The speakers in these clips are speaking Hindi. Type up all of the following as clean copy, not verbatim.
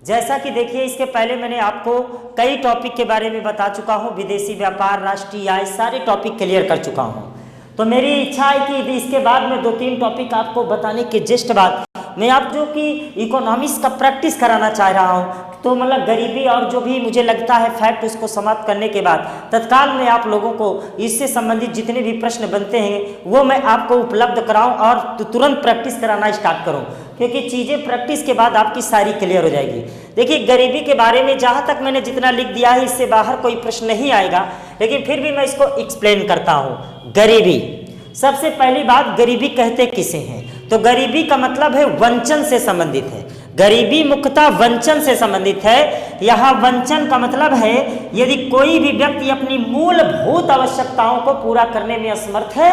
जैसा कि देखिए, इसके पहले मैंने आपको कई टॉपिक के बारे में बता चुका हूँ, विदेशी व्यापार, राष्ट्रीय आय, सारे टॉपिक क्लियर कर चुका हूँ। तो मेरी इच्छा है कि इसके बाद में 2-3 टॉपिक आपको बताने के जस्ट बाद मैं आप जो कि इकोनॉमिक्स का प्रैक्टिस कराना चाह रहा हूँ। तो मतलब गरीबी और जो भी मुझे लगता है फैक्ट, उसको समाप्त करने के बाद तत्काल में आप लोगों को इससे संबंधित जितने भी प्रश्न बनते हैं वो मैं आपको उपलब्ध कराऊं और तुरंत प्रैक्टिस कराना स्टार्ट करूं, क्योंकि चीज़ें प्रैक्टिस के बाद आपकी सारी क्लियर हो जाएगी। देखिए, गरीबी के बारे में जहाँ तक मैंने जितना लिख दिया है इससे बाहर कोई प्रश्न नहीं आएगा, लेकिन फिर भी मैं इसको एक्सप्लेन करता हूँ। गरीबी, सबसे पहली बात, गरीबी कहते किसे हैं? तो गरीबी का मतलब है वंचन से संबंधित है। गरीबी मुख्यतः वंचन से संबंधित है। यहाँ वंचन का मतलब है यदि कोई भी व्यक्ति अपनी मूलभूत आवश्यकताओं को पूरा करने में असमर्थ है,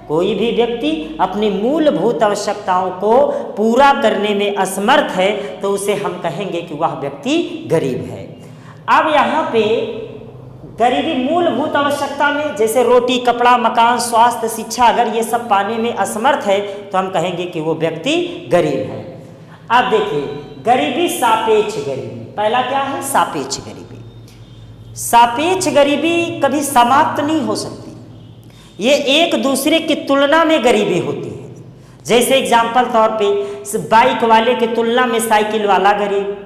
कोई भी व्यक्ति अपनी मूलभूत आवश्यकताओं को पूरा करने में असमर्थ है तो उसे हम कहेंगे कि वह व्यक्ति गरीब है। अब यहाँ पे गरीबी मूलभूत आवश्यकता में जैसे रोटी, कपड़ा, मकान, स्वास्थ्य, शिक्षा, अगर ये सब पाने में असमर्थ है तो हम कहेंगे कि वो व्यक्ति गरीब है। अब देखिए, गरीबी, सापेक्ष गरीबी, पहला क्या है? सापेक्ष गरीबी। सापेक्ष गरीबी कभी समाप्त नहीं हो सकती, ये एक दूसरे की तुलना में गरीबी होती है। जैसे एग्जाम्पल तौर पे बाइक वाले की तुलना में साइकिल वाला गरीब,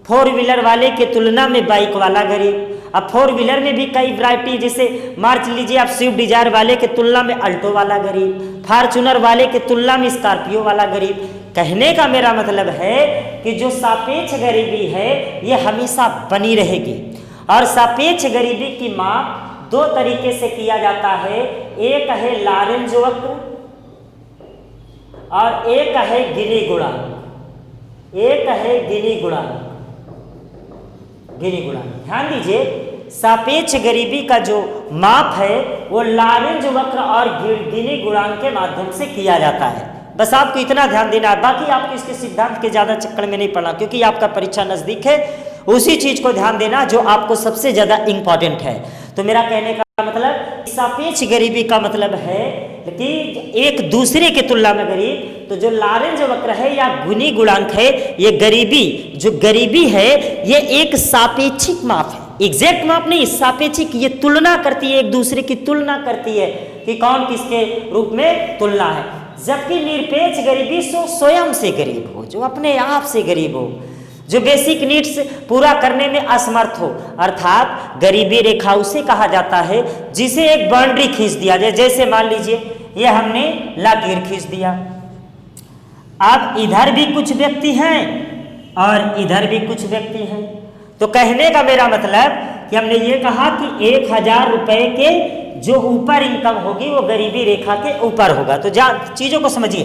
4 व्हीलर वाले के तुलना में बाइक वाला गरीब। अब 4 व्हीलर में भी कई वैरायटी, जैसे मार्च लीजिए आप, स्विफ्ट डिजायर वाले के तुलना में अल्टो वाला गरीब, फॉर्च्यूनर वाले के तुलना में स्कॉर्पियो वाला गरीब। कहने का मेरा मतलब है कि जो सापेक्ष गरीबी है ये हमेशा बनी रहेगी। और सापेक्ष गरीबी की माप 2 तरीके से किया जाता है, एक है लॉरेंज वक्र और एक है गिनी गुणांक। एक है गिनी गुणांक। गिनी गुणांक, ध्यान दीजिए, सापेक्ष गरीबी का जो माप है वो लॉरेंज वक्र और गिनी गुणांक के माध्यम से किया जाता है। बस आपको इतना ध्यान देना है, बाकी आपको इसके सिद्धांत के ज़्यादा चक्कर में नहीं पड़ना, क्योंकि आपका परीक्षा नज़दीक है। उसी चीज़ को ध्यान देना जो आपको सबसे ज़्यादा इम्पॉर्टेंट है। तो मेरा कहने का मतलब, सापेक्ष गरीबी का मतलब है कि एक दूसरे की तुलना में गरीब। तो जो लॉरेंज वक्र है या गिनी गुणांक है, ये गरीबी, जो गरीबी है ये एक सापेक्षिक माप है, एग्जैक्ट माप नहीं, सापेक्षिक। ये तुलना करती है, एक दूसरे की तुलना करती है कि कौन किसके रूप में तुलना है। जबकि निरपेक्ष गरीबी स्वयं से गरीब हो, जो अपने आप से गरीब हो, जो बेसिक नीड्स पूरा करने में असमर्थ हो। अर्थात गरीबी रेखा उसे कहा जाता है जिसे एक बाउंड्री खींच दिया जाए। जैसे मान लीजिए ये हमने लकीर खींच दिया, अब इधर भी कुछ व्यक्ति हैं और इधर भी कुछ व्यक्ति हैं। तो कहने का मेरा मतलब कि हमने ये कहा कि 1000 रुपए के जो ऊपर इनकम होगी वो गरीबी रेखा के ऊपर होगा। तो चीज़ों को समझिए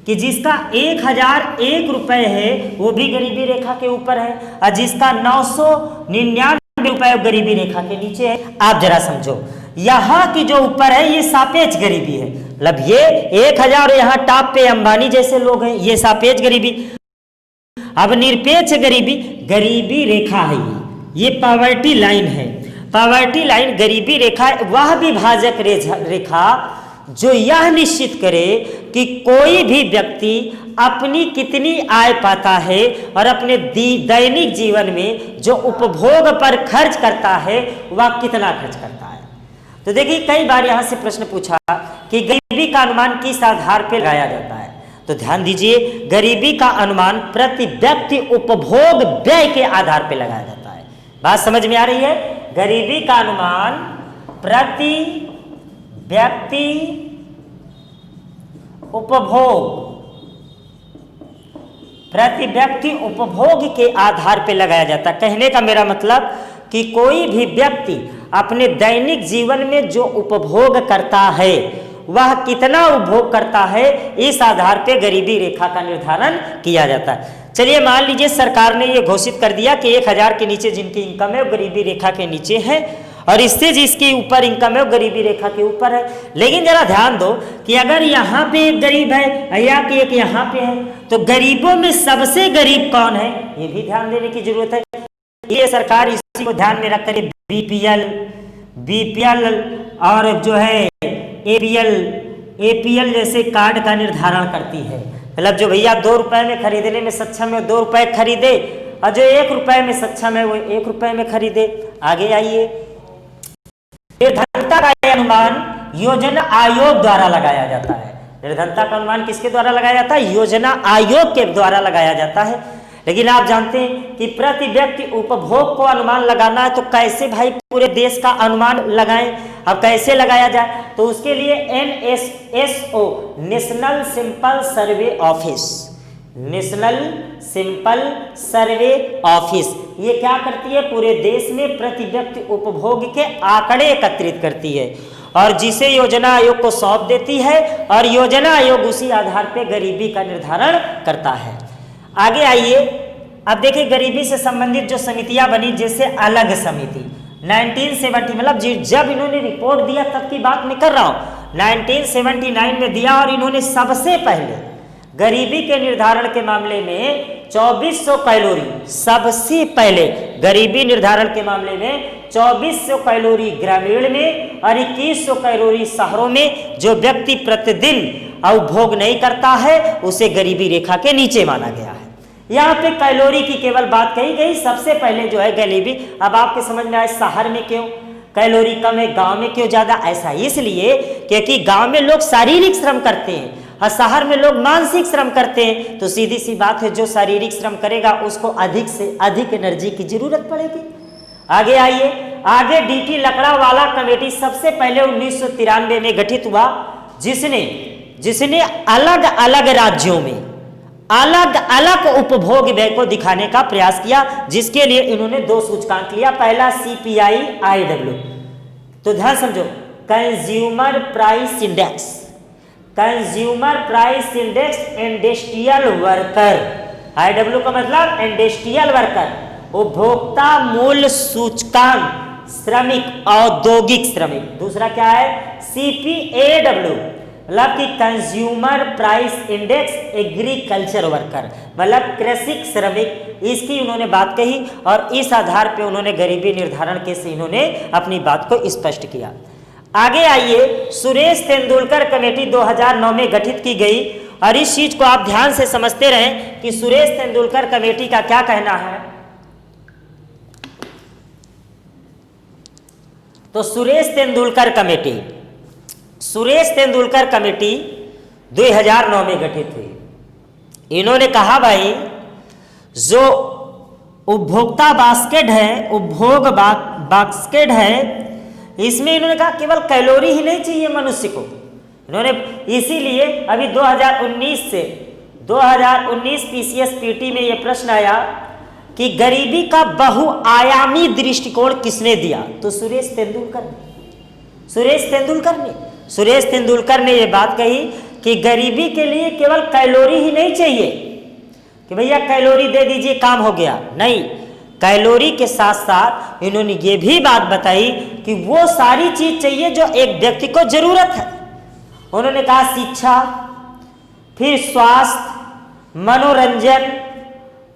कि जिसका 1001 रुपए है वो भी गरीबी रेखा के ऊपर है, और जिसका 999 रुपए गरीबी रेखा के नीचे है। आप जरा समझो, यहाँ की जो ऊपर है ये सापेक्ष गरीबी है, मतलब ये 1000 और यहाँ टॉप पे अंबानी जैसे लोग हैं, ये सापेक्ष गरीबी। अब निरपेक्ष गरीबी, गरीबी रेखा है, ये पॉवर्टी लाइन है। पॉवर्टी लाइन गरीबी रेखा वह विभाजक रेखा जो यह निश्चित करे कि कोई भी व्यक्ति अपनी कितनी आय पाता है और अपने दैनिक जीवन में जो उपभोग पर खर्च करता है वह कितना खर्च करता है। तो देखिए, कई बार यहाँ से प्रश्न पूछा कि गरीबी का अनुमान किस आधार पर लगाया जाता है। तो ध्यान दीजिए, गरीबी का अनुमान प्रति व्यक्ति उपभोग व्यय के आधार पर लगाया जाता है। बात समझ में आ रही है? गरीबी का अनुमान प्रति व्यक्ति उपभोग के आधार पर लगाया जाता है। कहने का मेरा मतलब कि कोई भी व्यक्ति अपने दैनिक जीवन में जो उपभोग करता है वह कितना उपभोग करता है, इस आधार पर गरीबी रेखा का निर्धारण किया जाता है। चलिए मान लीजिए सरकार ने ये घोषित कर दिया कि 1000 के नीचे जिनकी इनकम है वो गरीबी रेखा के नीचे है, और इससे जिसके ऊपर इनकम है वो गरीबी रेखा के ऊपर है। लेकिन जरा ध्यान दो कि अगर यहाँ पे एक गरीब है या कि एक यहाँ पे है, तो गरीबों में सबसे गरीब कौन है ये भी ध्यान देने की जरूरत है। ये सरकार इसी को ध्यान में रखकर बीपीएल और जो है एपीएल जैसे कार्ड का निर्धारण करती है। मतलब जो भैया 2 रुपए में खरीदने में सक्षम है 2 रुपए खरीदे, और जो 1 रुपए में सक्षम है वो 1 रुपए में खरीदे। आगे आइए, निर्धनता का अनुमान योजना आयोग द्वारा लगाया जाता है। निर्धनता का अनुमान किसके द्वारा लगाया जाता है? योजना आयोग के द्वारा लगाया जाता है। लेकिन आप जानते हैं कि प्रति व्यक्ति उपभोग को अनुमान लगाना है तो कैसे भाई पूरे देश का अनुमान लगाएं? अब कैसे लगाया जाए? तो उसके लिए NSSO नेशनल सिंपल सर्वे ऑफिस, नेशनल सिंपल सर्वे ऑफिस ये क्या करती है? पूरे देश में प्रति व्यक्ति उपभोग के आंकड़े एकत्रित करती है और जिसे योजना आयोग को सौंप देती है और योजना आयोग उसी आधार पर गरीबी का निर्धारण करता है। आगे आइए, अब देखिए गरीबी से संबंधित जो समितियां बनी, जैसे अलग समिति 1970 मतलब जब इन्होंने रिपोर्ट दिया तब की बात मैं कर रहा हूं, 1979 में दिया और इन्होंने सबसे पहले गरीबी के निर्धारण के मामले में 2400 कैलोरी, सबसे पहले गरीबी निर्धारण के मामले में 2400 कैलोरी ग्रामीण में और 2100 कैलोरी शहरों में जो व्यक्ति प्रतिदिन उपभोग नहीं करता है उसे गरीबी रेखा के नीचे माना गया है। यहाँ पे कैलोरी की केवल बात कही गई, सबसे पहले जो है गरीबी। अब आपके समझ में आए शहर में क्यों कैलोरी कम है, गांव में क्यों ज्यादा? ऐसा इसलिए क्योंकि गांव में लोग शारीरिक श्रम करते हैं और शहर में लोग मानसिक श्रम करते हैं। तो सीधी सी बात है, जो शारीरिक श्रम करेगा उसको अधिक से अधिक एनर्जी की जरूरत पड़ेगी। आगे आइए, आगे डीटी लकड़ावाला कमेटी सबसे पहले 1993 में गठित हुआ, जिसने अलग अलग राज्यों में अलग अलग उपभोग व्यय को दिखाने का प्रयास किया, जिसके लिए इन्होंने 2 सूचकांक लिया। पहला CPI IW, तो ध्यान समझो, consumer price index, consumer price index industrial worker, IW का मतलब इंडस्ट्रियल वर्कर, उपभोक्ता मूल्य सूचकांक श्रमिक, औद्योगिक श्रमिक। दूसरा क्या है? CPAW मतलब कि consumer price index agriculture worker, मतलब कृषि श्रमिक। इसकी उन्होंने बात कही और इस आधार पे उन्होंने गरीबी निर्धारण के से इन्होंने अपनी बात को स्पष्ट किया। आगे आइए, सुरेश तेंदुलकर कमेटी 2009 में गठित की गई और इस चीज को आप ध्यान से समझते रहें कि सुरेश तेंदुलकर कमेटी का क्या कहना है। तो सुरेश तेंदुलकर कमेटी 2009 में गठित हुई। इन्होंने कहा भाई जो उपभोक्ता बास्केट है, उपभोग बास्केट है, इसमें इन्होंने कहा केवल कैलोरी ही नहीं चाहिए मनुष्य को। इन्होंने इसीलिए अभी 2019 PCS PT में यह प्रश्न आया कि गरीबी का बहुआयामी दृष्टिकोण किसने दिया? तो सुरेश तेंदुलकर ने यह बात कही कि गरीबी के लिए केवल कैलोरी ही नहीं चाहिए कि भैया कैलोरी दे दीजिए काम हो गया, नहीं, कैलोरी के साथ साथ इन्होंने ये भी बात बताई कि वो सारी चीज चाहिए जो एक व्यक्ति को जरूरत है। उन्होंने कहा शिक्षा, फिर स्वास्थ्य, मनोरंजन,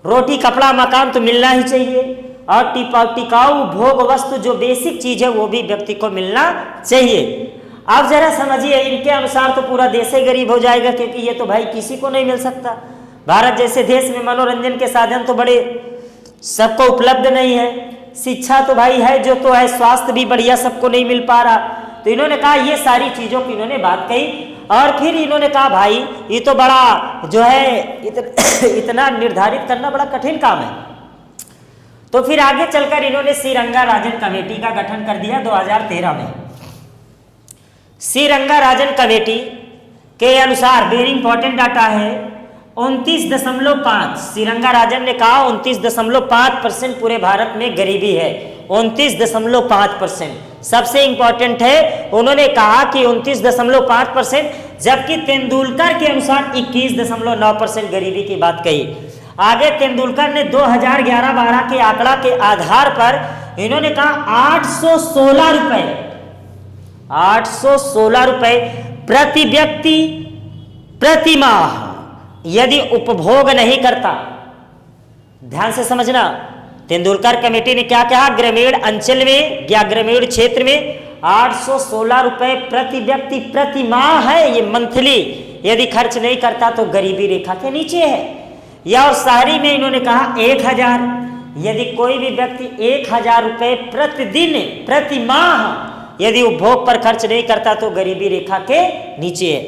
रोटी कपड़ा मकान तो मिलना ही चाहिए और टिकाऊ भोग वस्तु जो बेसिक चीज है वो भी व्यक्ति को मिलना चाहिए। अब जरा समझिए, इनके अनुसार तो पूरा देश ही गरीब हो जाएगा, क्योंकि ये तो भाई किसी को नहीं मिल सकता। भारत जैसे देश में मनोरंजन के साधन तो बड़े सबको उपलब्ध नहीं है, शिक्षा तो भाई है जो तो है, स्वास्थ्य भी बढ़िया सबको नहीं मिल पा रहा। तो इन्होंने कहा ये सारी चीजों की इन्होंने बात कही और फिर इन्होंने कहा भाई ये तो बड़ा जो है इतना निर्धारित करना बड़ा कठिन काम है। तो फिर आगे चलकर इन्होंने सी रंगाराजन कमेटी का गठन कर दिया 2013 में। सी रंगाराजन कमेटी के अनुसार वेरी इंपॉर्टेंट डाटा है 29.5। सी रंगाराजन ने कहा 29.5% पूरे भारत में गरीबी है, 29.5%। सबसे इंपॉर्टेंट है, उन्होंने कहा कि 29.5%, जबकि तेंदुलकर के अनुसार 21.9% गरीबी की बात कही। आगे तेंदुलकर ने 2011-12 के आंकड़ा के आधार पर इन्होंने कहा 816 रुपए प्रति व्यक्ति प्रति माह यदि उपभोग नहीं करता। ध्यान से समझना, तेंदुलकर कमेटी ने क्या कहा, ग्रामीण अंचल में या ग्रामीण क्षेत्र में 816 रुपए प्रति व्यक्ति प्रति माह है, ये मंथली, यदि खर्च नहीं करता तो गरीबी रेखा के नीचे है। या और शहरी में इन्होंने कहा 1000। यदि कोई भी व्यक्ति 1000 रुपये प्रतिदिन प्रति माह यदि उपभोग पर खर्च नहीं करता तो गरीबी रेखा के नीचे है।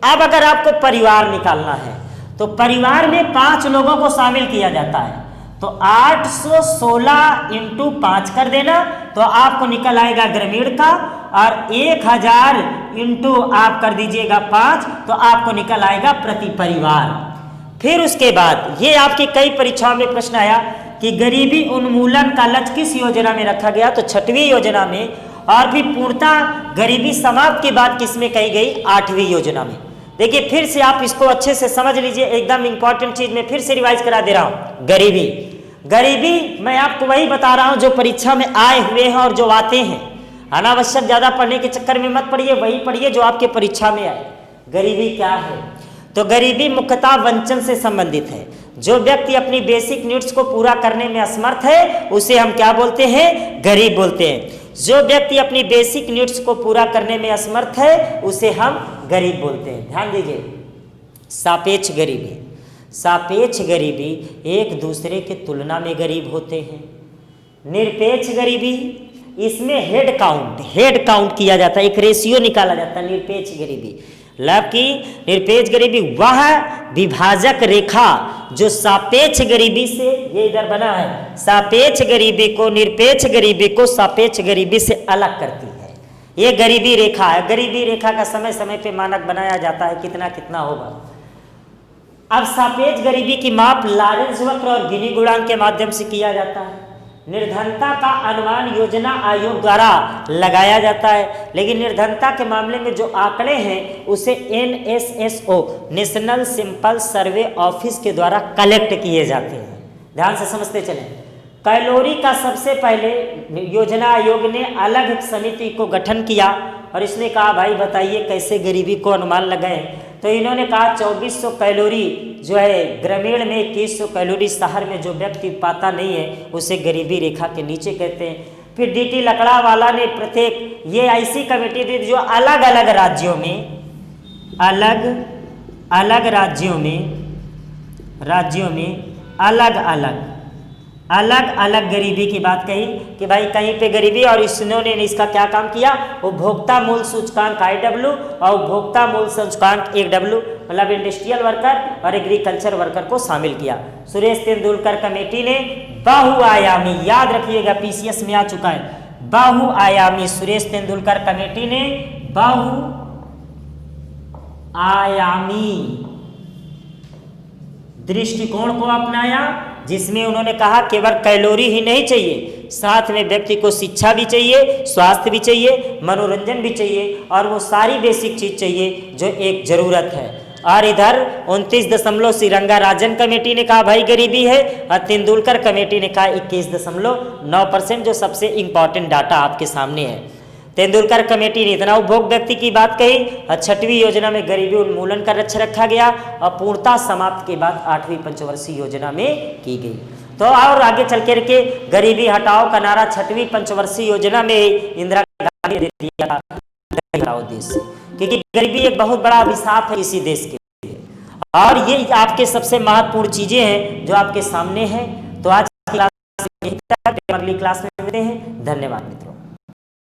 अब अगर आपको परिवार निकालना है तो परिवार में 5 लोगों को शामिल किया जाता है, तो 816 इंटू 5 कर देना तो आपको निकल आएगा ग्रामीण का, और 1000 इंटू आप कर दीजिएगा 5 तो आपको निकल आएगा प्रति परिवार। फिर उसके बाद ये आपकी कई परीक्षाओं में प्रश्न आया कि गरीबी उन्मूलन का लक्ष्य किस योजना में रखा गया, तो 6वीं योजना में, और भी पूर्णतः गरीबी समाप्त की बात किसमें कही गई, 8वीं योजना में। देखिए फिर से आप इसको अच्छे से समझ लीजिए, एकदम इंपॉर्टेंट चीज में फिर से रिवाइज करा दे रहा हूं। गरीबी मैं आपको वही बता रहा हूं जो परीक्षा में आए हुए हैं और जो आते हैं। अनावश्यक ज्यादा पढ़ने के चक्कर में मत पढ़िए, वही पढ़िए जो आपके परीक्षा में आए। गरीबी क्या है, तो गरीबी मुख्यतः वंचन से संबंधित है। जो व्यक्ति अपनी बेसिक नीड्स को पूरा करने में असमर्थ है उसे हम क्या बोलते हैं, गरीब बोलते हैं। जो व्यक्ति अपनी बेसिक नीड्स को पूरा करने में असमर्थ है उसे हम गरीब बोलते हैं। ध्यान दीजिए, सापेक्ष गरीबी एक दूसरे की तुलना में गरीब होते हैं। निरपेक्ष गरीबी, इसमें हेड काउंट किया जाता है, एक रेशियो निकाला जाता है। निरपेक्ष गरीबी निरपेक्ष गरीबी वह विभाजक रेखा जो सापेक्ष गरीबी से, ये इधर बना है, सापेक्ष गरीबी को निरपेक्ष गरीबी को सापेक्ष गरीबी से अलग करती है। ये गरीबी रेखा है। गरीबी रेखा का समय समय पे मानक बनाया जाता है, कितना कितना होगा। अब सापेक्ष गरीबी की माप लॉरेंस वक्र और गिनी गुणांक के माध्यम से किया जाता है। निर्धनता का अनुमान योजना आयोग द्वारा लगाया जाता है, लेकिन निर्धनता के मामले में जो आंकड़े हैं उसे NSSO नेशनल सिंपल सर्वे ऑफिस के द्वारा कलेक्ट किए जाते हैं। ध्यान से समझते चलें। कैलोरी का सबसे पहले योजना आयोग ने अलग समिति को गठन किया और इसने कहा भाई बताइए कैसे गरीबी को अनुमान लगाएं। तो इन्होंने कहा 2400 कैलोरी जो है ग्रामीण में, 2100 कैलोरी शहर में जो व्यक्ति पाता नहीं है उसे गरीबी रेखा के नीचे कहते हैं। फिर DT लकड़ावाला ने प्रत्येक, ये ऐसी कमेटी थी जो अलग अलग राज्यों में अलग अलग गरीबी की बात कही कि भाई कहीं पे गरीबी, और इन्होंने इसका क्या काम किया, उपभोक्ता मूल्य सूचकांक IW और उपभोक्ता मूल्य सूचकांक 1W, मतलब इंडस्ट्रियल वर्कर और एग्रीकल्चर वर्कर को शामिल किया। सुरेश तेंदुलकर कमेटी ने बहुआयामी, याद रखिएगा PCS में आ चुका है, बहुआयामी, सुरेश तेंदुलकर कमेटी ने बहुआयामी दृष्टिकोण को अपनाया, जिसमें उन्होंने कहा केवल कैलोरी ही नहीं चाहिए, साथ में व्यक्ति को शिक्षा भी चाहिए, स्वास्थ्य भी चाहिए, मनोरंजन भी चाहिए, और वो सारी बेसिक चीज चाहिए जो एक जरूरत है। और इधर 29 श्रीरंगाराजन कमेटी ने कहा भाई गरीबी है, और तेंदुलकर कमेटी ने कहा 21.9%, जो सबसे इंपॉर्टेंट डाटा आपके सामने है। तेंदुलकर कमेटी ने इतना उपभोग व्यक्ति की बात कही, और 6वीं योजना में गरीबी उन्मूलन का लक्ष्य रखा गया, और पूर्णता समाप्त के बाद 8वीं पंचवर्षीय योजना में की गई। तो और आगे चल के रखे गरीबी हटाओ का नारा 6वीं पंचवर्षीय योजना में इंदिरा गांधी ने दिया था, देश से, क्योंकि गरीबी एक बहुत बड़ा अभिशाप है इसी देश के लिए। और ये आपके सबसे महत्वपूर्ण चीजें हैं जो आपके सामने हैं। तो आज की क्लास में, अगली क्लास में मिलते हैं। धन्यवाद मित्रों।